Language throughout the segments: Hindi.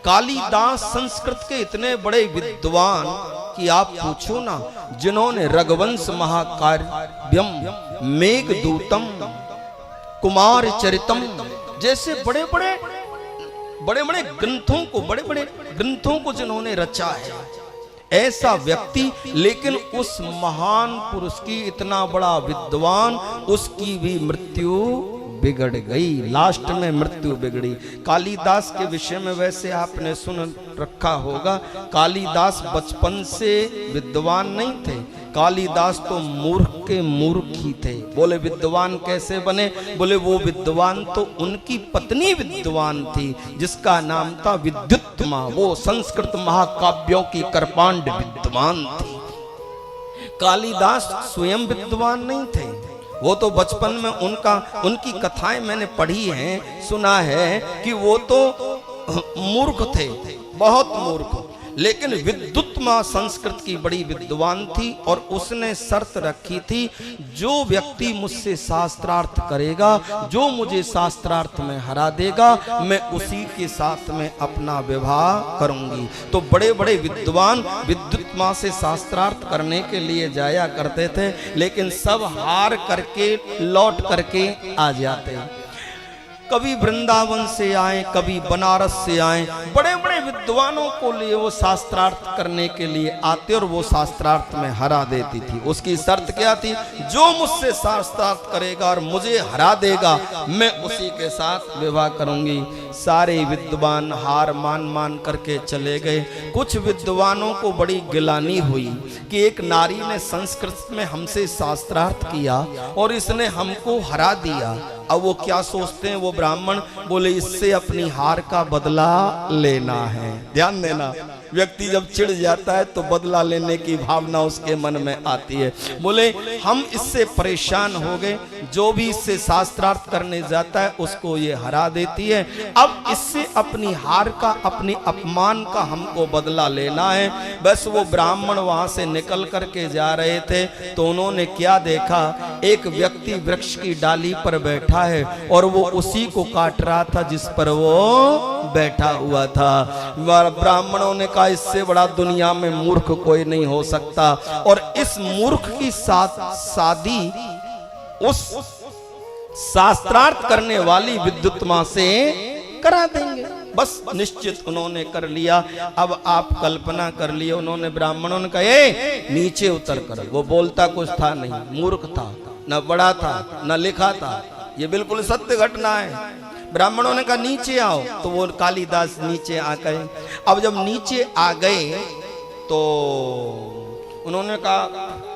कालिदास संस्कृत के इतने बड़े विद्वान कि आप पूछो ना, जिन्होंने रघुवंश महाकाव्यम, मेघदूतम, कुमार चरितम जैसे बड़े बड़े ग्रंथों को जिन्होंने रचा है, ऐसा व्यक्ति, लेकिन उस महान पुरुष की, इतना बड़ा विद्वान, उसकी भी मृत्यु बिगड़ गई। लास्ट में मृत्यु बिगड़ी। कालिदास के विषय में वैसे आपने सुन रखा होगा, कालिदास बचपन से विद्वान नहीं थे। कालिदास तो मूर्ख के मूर्ख ही थे। बोले विद्वान कैसे बने? बोले वो विद्वान तो उनकी पत्नी विद्वान थी, जिसका नाम था विद्युत्मा। वो संस्कृत महाकाव्यों की करपांड विद्वान थी। कालिदास स्वयं विद्वान नहीं थे। वो तो बचपन में उनकी कथाएं मैंने पढ़ी हैं, सुना है कि वो तो मूर्ख थे, बहुत मूर्ख। लेकिन विद्युत्मा संस्कृत की बड़ी विद्वान थी और उसने शर्त रखी थी, जो व्यक्ति मुझसे शास्त्रार्थ करेगा, जो मुझे शास्त्रार्थ में हरा देगा, मैं उसी के साथ में अपना विवाह करूंगी। तो बड़े बड़े विद्वान विद्युत्मा से शास्त्रार्थ करने के लिए जाया करते थे, लेकिन सब हार करके लौट करके आ जाते। कभी वृंदावन से आए, कभी बनारस से आए, बड़े बड़े विद्वानों को लिए वो शास्त्रार्थ करने के लिए आते और वो शास्त्रार्थ में हरा देती थी। उसकी शर्त क्या थी? जो मुझसे शास्त्रार्थ करेगा और मुझे हरा देगा, मैं उसी के साथ विवाह करूंगी। सारे विद्वान हार मान करके चले गए। कुछ विद्वानों को बड़ी गिलानी हुई कि एक नारी ने संस्कृत में हमसे शास्त्रार्थ किया और इसने हमको हरा दिया। अब वो क्या सोचते हैं वो ब्राह्मण? बोले इससे अपनी हार का बदला लेना है। ध्यान देना, व्यक्ति जब चिढ़ जाता है तो बदला लेने की भावना उसके मन में आती है। बोले हम इससे परेशान हो गए, जो भी इससे शास्त्रार्थ करने जाता है उसको ये हरा देती है। अब इससे अपनी हार का, अपने अपमान का हमको बदला लेना है। बस वो ब्राह्मण वहां से निकल करके जा रहे थे तो उन्होंने क्या देखा, एक व्यक्ति वृक्ष की डाली पर बैठा है और वो उसी को काट रहा था जिस पर वो बैठा हुआ था। ब्राह्मणों ने कहा इससे बड़ा दुनिया में मूर्ख कोई नहीं हो सकता, और इस मूर्ख की शादी उस शास्त्रार्थ करने वाली विद्युत्मा से करा देंगे। बस निश्चित उन्होंने कर लिया। अब आप कल्पना कर लिए, उन्होंने ब्राह्मणों ने कहा ए नीचे उतर कर। वो बोलता कुछ था नहीं, मूर्ख था, न बड़ा था न लिखा था। ये बिल्कुल सत्य घटना है। ब्राह्मणों ने कहा नीचे आओ, तो वो कालिदास नीचे आ गए। अब जब नीचे आ गए तो उन्होंने कहा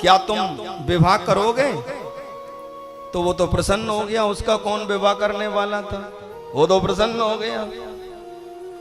क्या तुम विवाह करोगे? तो वो तो प्रसन्न हो गया। उसका कौन विवाह करने वाला था? वो तो प्रसन्न हो गया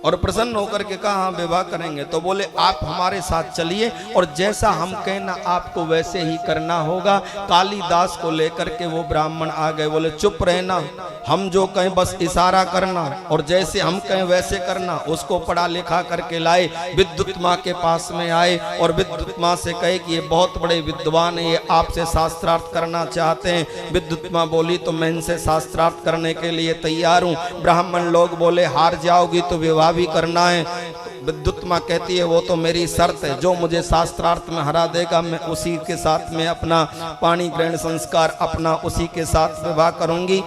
और प्रसन्न होकर के कहा हाँ विवाह करेंगे। तो बोले आप हमारे साथ चलिए और जैसा हम कहना आपको वैसे ही करना होगा। कालिदास को लेकर के वो ब्राह्मण आ गए। बोले चुप रहना, हम जो कहें बस इशारा करना और जैसे हम कहें वैसे करना। उसको पढ़ा लिखा करके लाए, विद्युत्मा के पास में आए और विद्युत्मा से कहे कि ये बहुत बड़े विद्वान है, ये आपसे शास्त्रार्थ करना चाहते हैं। विद्युत्मा बोली तो मैं इनसे शास्त्रार्थ करने के लिए तैयार हूँ। ब्राह्मण लोग बोले हार जाओगी तो विवाह भी करना है। विद्युत्मा कहती है वो तो मेरी शर्त है, जो मुझे शास्त्रार्थ में हरा देगा मैं उसी के साथ में अपना पाणी ग्रहण संस्कार अपना उसी के साथ विवाह करूंगी।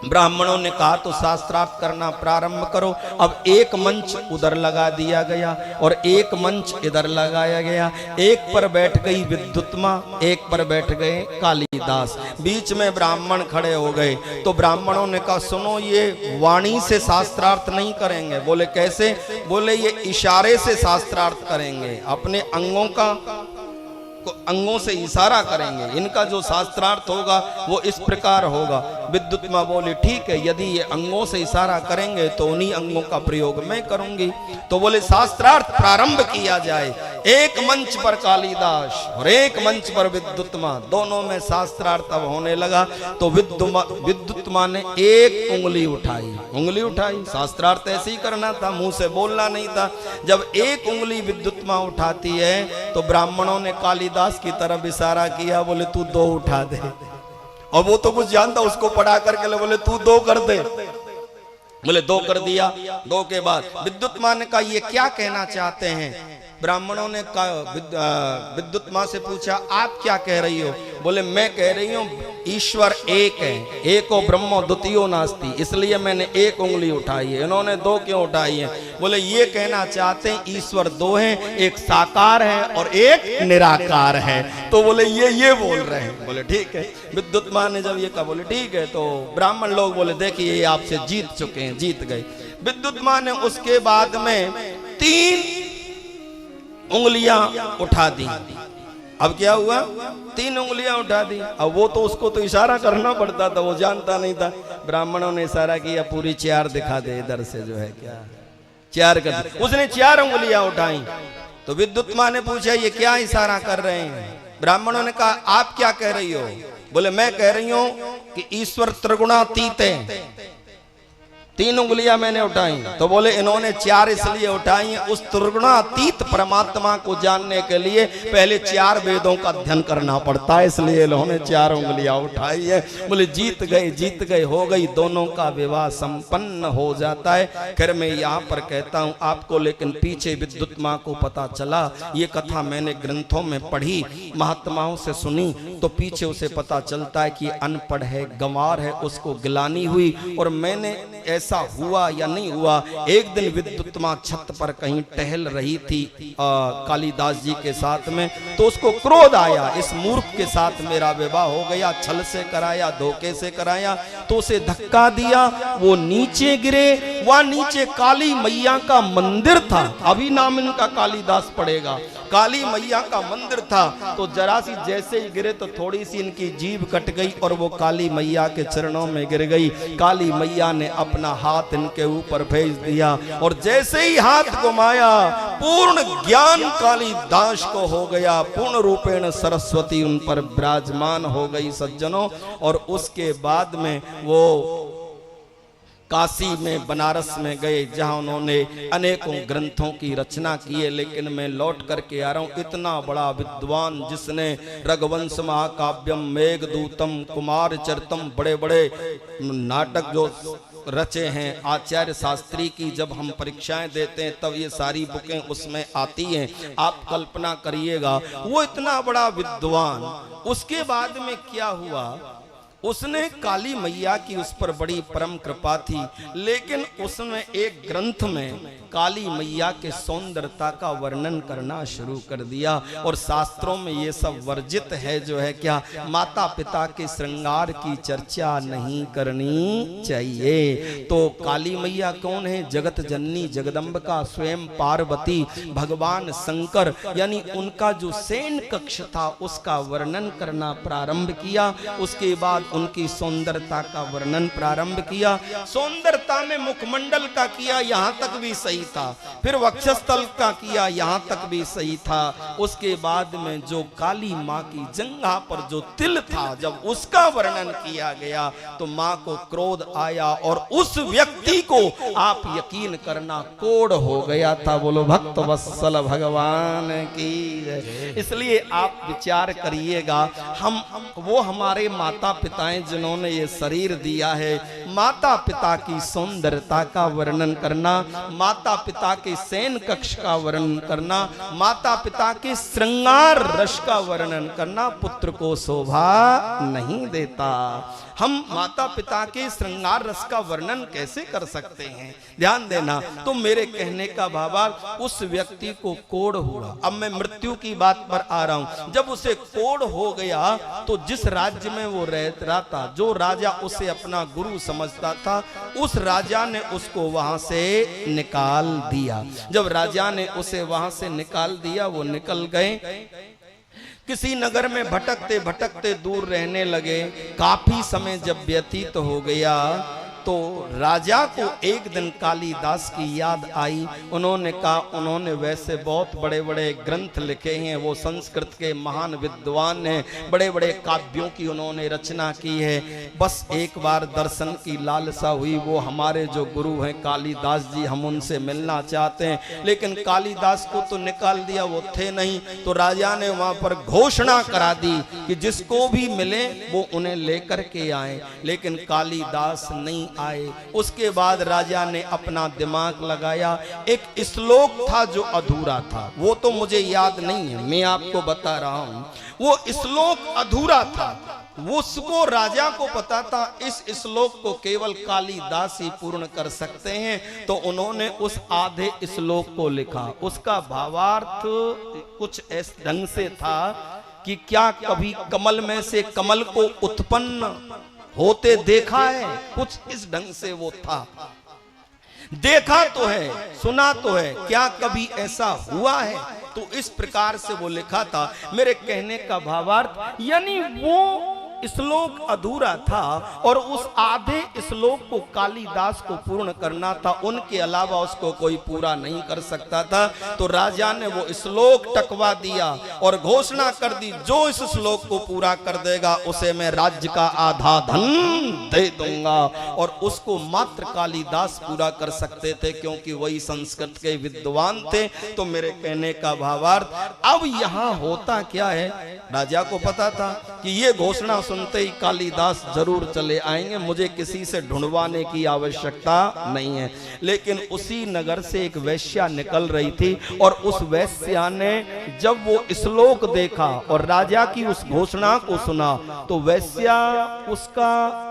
ब्राह्मणों ने कहा तो शास्त्रार्थ करना प्रारंभ करो। अब एक मंच उधर लगा दिया गया और एक मंच इधर लगाया गया। एक पर बैठ गई विद्युत्मा, एक पर बैठ गए कालिदास। बीच में ब्राह्मण खड़े हो गए। तो ब्राह्मणों ने कहा सुनो, ये वाणी से शास्त्रार्थ नहीं करेंगे। बोले कैसे? बोले ये इशारे से शास्त्रार्थ करेंगे, अपने अंगों से इशारा करेंगे। इनका जो शास्त्रार्थ होगा वो इस प्रकार होगा। विद्युत्मा बोली ठीक है, यदि ये अंगों से इशारा करेंगे तो उन्हीं अंगों का प्रयोग मैं करूंगी। तो बोले शास्त्रार्थ प्रारंभ किया जाए। एक मंच पर कालिदास और एक मंच पर विद्युत्मा, दोनों में शास्त्रार्थ अब होने लगा। तो विद्युत्मा ने एक उंगली उठाई। शास्त्रार्थ ऐसे ही करना था, मुंह से बोलना नहीं था। जब एक उंगली विद्युत्मा उठाती है तो ब्राह्मणों ने कालिदास की तरफ इशारा किया। बोले तू दो उठा दे। और वो तो कुछ जानता, उसको पढ़ा करके बोले तू दो कर दे। बोले 2 कर दिया। 2 के बाद विद्युत माँ ने कहा ये क्या कहना चाहते हैं? ब्राह्मणों ने कहा, विद्युत माँ से पूछा आप क्या कह रही हो? बोले मैं कह रही हूँ ईश्वर एक है, एको ब्रह्मो द्वितीयो नास्ति, इसलिए मैंने 1 उंगली उठाई है। इन्होंने 2 क्यों उठाई है? बोले ये कहना चाहते हैं ईश्वर 2 हैं, एक साकार है और एक निराकार है। तो बोले ये बोल रहे हैं। बोले ठीक है। विद्युत माँ ने जब ये कहा बोले ठीक है। तो ब्राह्मण लोग बोले देखिए ये आपसे जीत चुके हैं, जीत गए। विद्युत माँ ने उसके बाद में 3 उंगलियां उठा दी। अब क्या हुआ? 3 उंगलियां उठा दी। अब वो तो उसको तो इशारा करना पड़ता था, वो जानता नहीं था। ब्राह्मणों ने इशारा किया पूरी 4 दिखा दे, इधर से जो है क्या 4 कर दी। उसने 4 उंगलियां उठाई। तो विद्युत माँ ने पूछा ये क्या इशारा कर रहे हैं? ब्राह्मणों ने कहा आप क्या कह रही हो? बोले मैं कह रही हूं कि ईश्वर त्रिगुणातीत है। 3 उंगलियां मैंने उठाई। तो बोले इन्होंने 4 इसलिए उठाई उस त्रिगुणातीत परमात्मा को जानने के लिए पहले 4 वेदों का अध्ययन करना पड़ता है, इसलिए इन्होंने 4 उंगलियां उठाई है। बोले जीत गए, हो गई, दोनों का विवाह संपन्न हो जाता है। खैर मैं यहाँ पर कहता हूँ आपको, लेकिन पीछे विद्युत माँ को पता चला, ये कथा मैंने ग्रंथों में पढ़ी, महात्माओं से सुनी, तो पीछे उसे पता चलता है कि अनपढ़ है, गंवार है, उसको गिलानी हुई। और मैंने ऐसा हुआ या नहीं हुआ, एक दिन विद्युत माँ छत पर कहीं टहल रही थी कालिदास जी के साथ में, तो उसको क्रोध आया, इस मूर्ख के साथ मेरा विवाह हो गया, छल से कराया, धोखे से कराया। तो उसे धक्का दिया, वो नीचे गिरे। वहां नीचे काली मैया का मंदिर था, अभी नाम इनका कालिदास पड़ेगा। काली मैया का मंदिर था। तो जरा सी जैसे ही गिरे तो थोड़ी सी इनकी जीभ कट गई और वो काली मैया के चरणों में गिर गई। काली मैया ने अपना हाथ इनके ऊपर भेज दिया और जैसे ही हाथ घुमाया पूर्ण ज्ञान कालिदास को हो गया, पूर्ण रूपेण सरस्वती उन पर विराजमान हो गई सज्जनों। और उसके बाद में वो काशी में, बनारस में गए, जहां उन्होंने अनेकों ग्रंथों की रचना की है। लेकिन मैं लौट करके आ रहा हूं, इतना बड़ा विद्वान जिसने रघुवंश महाकाव्यम, मेघदूतम, कुमार चरितम, बड़े बड़े नाटक जो रचे हैं, आचार्य शास्त्री की जब हम परीक्षाएं देते हैं तब ये सारी बुकें उसमें आती हैं। आप कल्पना करिएगा, वो इतना बड़ा विद्वान, उसके बाद में क्या हुआ, उसने काली मैया की उस पर बड़ी परम कृपा थी, लेकिन उसमें एक ग्रंथ में काली मैया के सौंदर्यता का वर्णन करना शुरू कर दिया। और शास्त्रों में ये सब वर्जित है, जो है क्या, माता पिता के श्रृंगार की चर्चा नहीं करनी चाहिए। तो काली मैया कौन है? जगत जननी जगदम्बिका स्वयं पार्वती, भगवान शंकर, यानी उनका जो शयन कक्ष था उसका वर्णन करना प्रारंभ किया। उसके बाद उनकी सौंदर्यता का वर्णन प्रारंभ किया। सौंदर्यता में मुखमंडल का किया, यहाँ तक भी सही था। फिर वक्षस्थल का किया, यहाँ तक भी सही था। उसके बाद में जो काली माँ की जंघा पर जो तिल था, जब उसका वर्णन किया गया तो माँ को क्रोध आया और उस व्यक्ति को आप यकीन करना कोढ़ हो गया था। बोलो भक्त वत्सल भगवान की जय। इसलिए आप विचार करिएगा, हम वो हमारे माता पिताएं जिन्होंने ये शरीर दिया है, माता पिता की सौंदर्यता का वर्णन करना, माता पिता के शयन कक्ष का वर्णन करना, माता पिता के श्रृंगार रस का वर्णन करना पुत्र को शोभा नहीं देता। हम माता पिता के श्रृंगार रस का वर्णन कैसे कर सकते हैं? ध्यान देना। तो मेरे कहने का भावार्थ, उस व्यक्ति को कोढ़ हुआ। अब मैं मृत्यु की बात पर आ रहा हूं। जब उसे कोढ़ हो गया तो जिस राज्य में वो रहा था, जो राजा उसे अपना गुरु समझता था, उस राजा ने उसको वहां से निकाल दिया। जब राजा ने उसे वहां से निकाल दिया, वो निकल गए, किसी नगर में भटकते भटकते दूर रहने लगे। काफी समय जब व्यतीत हो गया तो राजा को एक दिन कालिदास की याद आई। उन्होंने कहा, उन्होंने वैसे बहुत बड़े बड़े ग्रंथ लिखे हैं, वो संस्कृत के महान विद्वान हैं, बड़े बड़े काव्यों की उन्होंने रचना की है। बस एक बार दर्शन की लालसा हुई। वो हमारे जो गुरु हैं कालिदास जी, हम उनसे मिलना चाहते हैं। लेकिन कालिदास को तो निकाल दिया, वो थे नहीं। तो राजा ने वहां पर घोषणा करा दी कि जिसको भी मिले वो उन्हें लेकर के आए। लेकिन कालिदास नहीं आए। उसके बाद राजा ने अपना दिमाग लगाया, एक श्लोक था जो अधूरा था, वो तो मुझे याद नहीं है, मैं आपको बता रहा हूं। वो श्लोक अधूरा था, उसको राजा को पता था इस श्लोक को केवल कालिदास ही पूर्ण कर सकते हैं। तो उन्होंने उस आधे श्लोक को लिखा। उसका भावार्थ कुछ इस ढंग से था कि क्या कभी कमल में से कमल को उत्पन्न होते देखा है, कुछ इस ढंग से वो था। देखा तो है, सुना तो है, क्या कभी ऐसा हुआ है? तो इस प्रकार से वो लिखा था। मेरे कहने का भावार्थ यानी वो श्लोक अधूरा था और उस आधे श्लोक को कालिदास को पूर्ण करना था, उनके अलावा उसको कोई पूरा नहीं कर सकता था। तो राजा ने वो श्लोक टकवा दिया और घोषणा कर दी, जो इस श्लोक को पूरा कर देगा उसे मैं राज्य का आधा धन दे दूंगा। और उसको मात्र कालिदास पूरा कर सकते थे, क्योंकि वही संस्कृत के विद्वान थे। तो मेरे कहने का भावार्थ, अब यहाँ होता क्या है, राजा को पता था कि ये घोषणा सुनते ही कालिदास जरूर चले आएंगे, मुझे किसी से ढूंढवाने की आवश्यकता नहीं है। लेकिन उसी नगर से एक वेश्या निकल रही थी और उस वेश्या ने जब वो श्लोक देखा और राजा की उस घोषणा को सुना, तो वेश्या उसका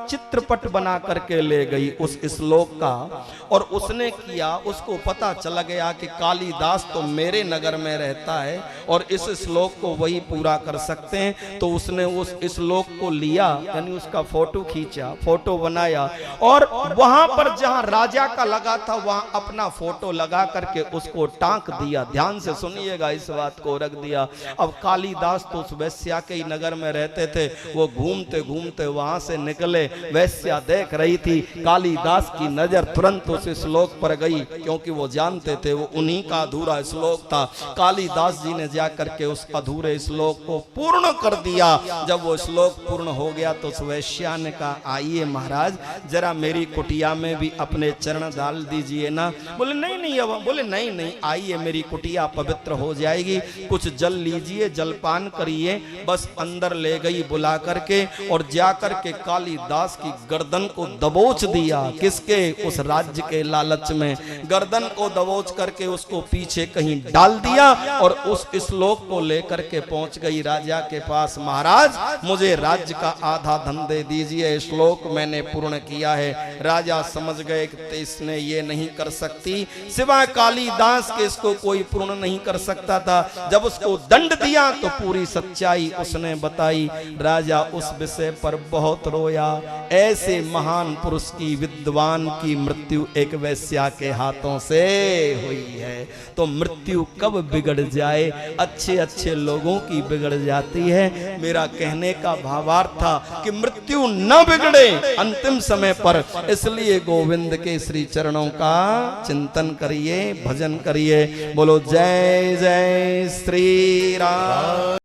चित्रपट बना करके ले गई उस श्लोक का। और उसने किया, उसको पता चला गया कि कालिदास तो मेरे नगर में रहता है और इस श्लोक को वही पूरा कर सकते हैं। तो उसने उस श्लोक को लिया, यानी उसका फोटो खींचा, फोटो बनाया और वहां पर जहां राजा का लगा था वहां अपना फोटो लगा करके उसको टांक दिया। ध्यान से सुनिएगा, इस बात को रख दिया। अब कालिदास तो उस वेश्या के ही नगर में रहते थे, वो घूमते घूमते वहां से निकले, वेश्या देख रही थी, कालिदास की नजर तुरंत उस श्लोक पर गई, क्योंकि वो जानते थे वो उन्हीं का अधूरा श्लोक था। कालिदास जी ने जाकर के उस अधूरे श्लोक को पूर्ण कर दिया। जब वो श्लोक पूर्ण हो गया तो उस वेश्या ने कहा, आइए महाराज, जरा मेरी कुटिया में भी अपने चरण डाल दीजिए ना। बोले नहीं नहीं, अब बोले नहीं नहीं, आइए मेरी कुटिया पवित्र हो जाएगी, कुछ जल लीजिए, जलपान करिए। बस अंदर ले गई बुला करके और जाकर के कालिदास की गर्दन को दबोच दिया। किसके? उस राज्य के लालच में गर्दन को दबोच करके उसको पीछे कहीं डाल दिया और उस श्लोक को लेकर के पहुंच गई राजा के पास। महाराज, मुझे राज्य का आधा धन दे दीजिए, श्लोक मैंने पूर्ण किया है। राजा समझ गए कि इसने ये नहीं कर सकती, सिवाय कालिदास के इसको कोई पूर्ण नहीं कर सकता था। जब उसको दंड दिया तो पूरी सच्चाई उसने बताई। राजा उस विषय पर बहुत रोया। ऐसे महान पुरुष की, विद्वान की मृत्यु एक वेश्या के हाथों से हुई है। तो मृत्यु कब बिगड़ जाए, अच्छे अच्छे लोगों की बिगड़ जाती है। मेरा कहने का भावार्थ था कि मृत्यु न बिगड़े अंतिम समय पर, इसलिए गोविंद के श्री चरणों का चिंतन करिए, भजन करिए। बोलो जय जय श्री राम।